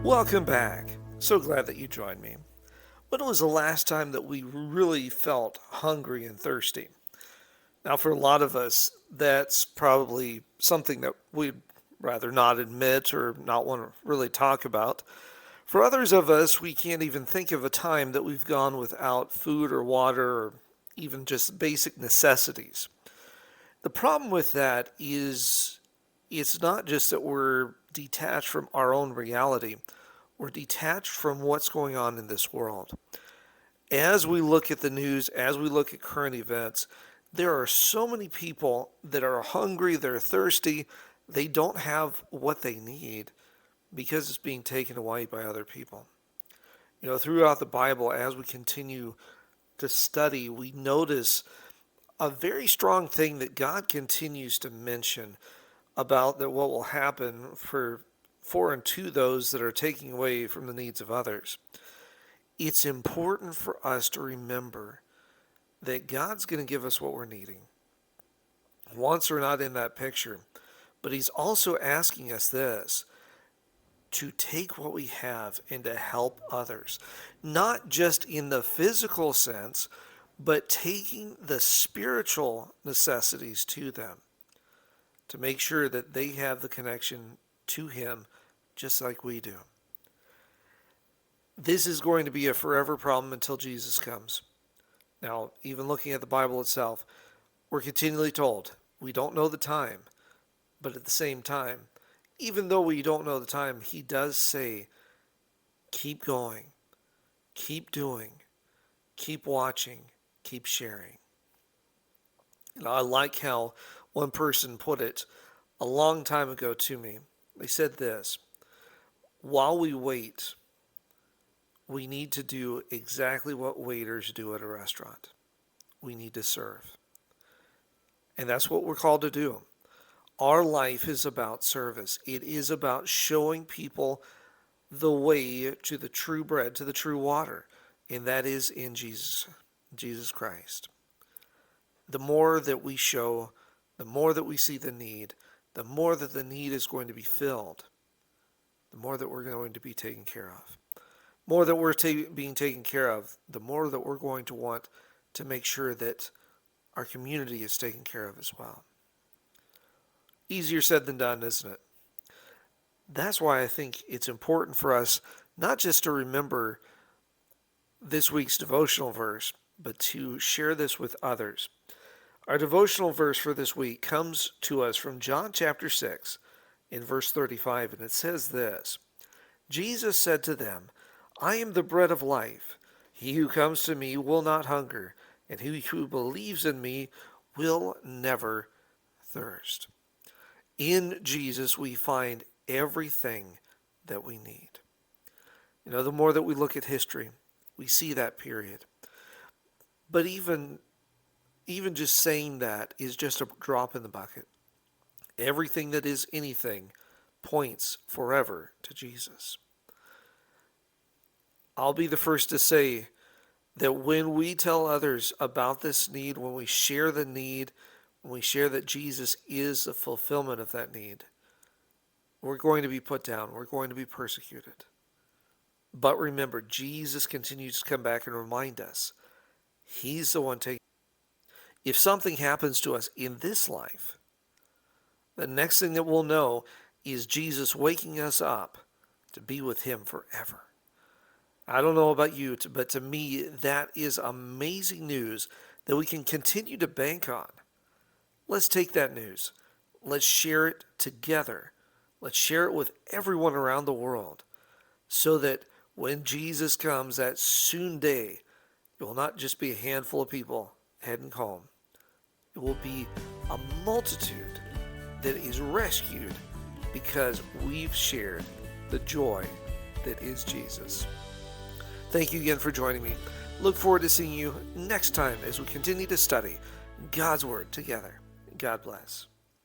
Welcome back. So glad that you joined me. When was the last time that we really felt hungry and thirsty? Now, for a lot of us, that's probably something that we'd rather not admit or not want to really talk about. For others of us, we can't even think of a time that we've gone without food or water or even just basic necessities. The problem with that is it's not just that we're detached from our own reality, we're detached from what's going on in this world. As we look at the news, as we look at current events, there are so many people that are hungry, they're thirsty, they don't have what they need because it's being taken away by other people. Throughout the Bible, as we continue to study, we notice a very strong thing that God continues to mention about that what will happen for and to those that are taking away from the needs of others. It's important for us to remember that God's going to give us what we're needing. Wants are not in that picture, but He's also asking us this, to take what we have and to help others. Not just in the physical sense, but taking the spiritual necessities to them to make sure that they have the connection to Him just like we do. This is going to be a forever problem until Jesus comes. Now, even looking at the Bible itself, we're continually told we don't know the time, but at the same time, even though we don't know the time, He does say, keep going, keep doing, keep watching, keep sharing. I like how one person put it a long time ago to me. They said this, while we wait, we need to do exactly what waiters do at a restaurant. We need to serve. And that's what we're called to do. Our life is about service. It is about showing people the way to the true bread, to the true water, and that is in Jesus Christ. The more that we show, the more that we see the need, the more that the need is going to be filled, the more that we're going to be taken care of. More that we're being taken care of, the more that we're going to want to make sure that our community is taken care of as well. Easier said than done, isn't it? That's why I think it's important for us not just to remember this week's devotional verse, but to share this with others. Our devotional verse for this week comes to us from John chapter 6 in verse 35, and it says this, Jesus said to them, I am the bread of life. He who comes to me will not hunger, and he who believes in me will never thirst. In Jesus, we find everything that we need. The more that we look at history, we see that period. But even just saying that is just a drop in the bucket. Everything that is anything points forever to Jesus. I'll be the first to say that when we tell others about this need, when we share the need, when we share that Jesus is the fulfillment of that need, we're going to be put down. We're going to be persecuted. But remember, Jesus continues to come back and remind us, He's the one taking. If something happens to us in this life, the next thing that we'll know is Jesus waking us up to be with Him forever. I don't know about you, but to me, that is amazing news that we can continue to bank on. Let's take that news. Let's share it together. Let's share it with everyone around the world so that when Jesus comes that soon day, it will not just be a handful of people heading home. It will be a multitude that is rescued because we've shared the joy that is Jesus. Thank you again for joining me. Look forward to seeing you next time as we continue to study God's Word together. God bless.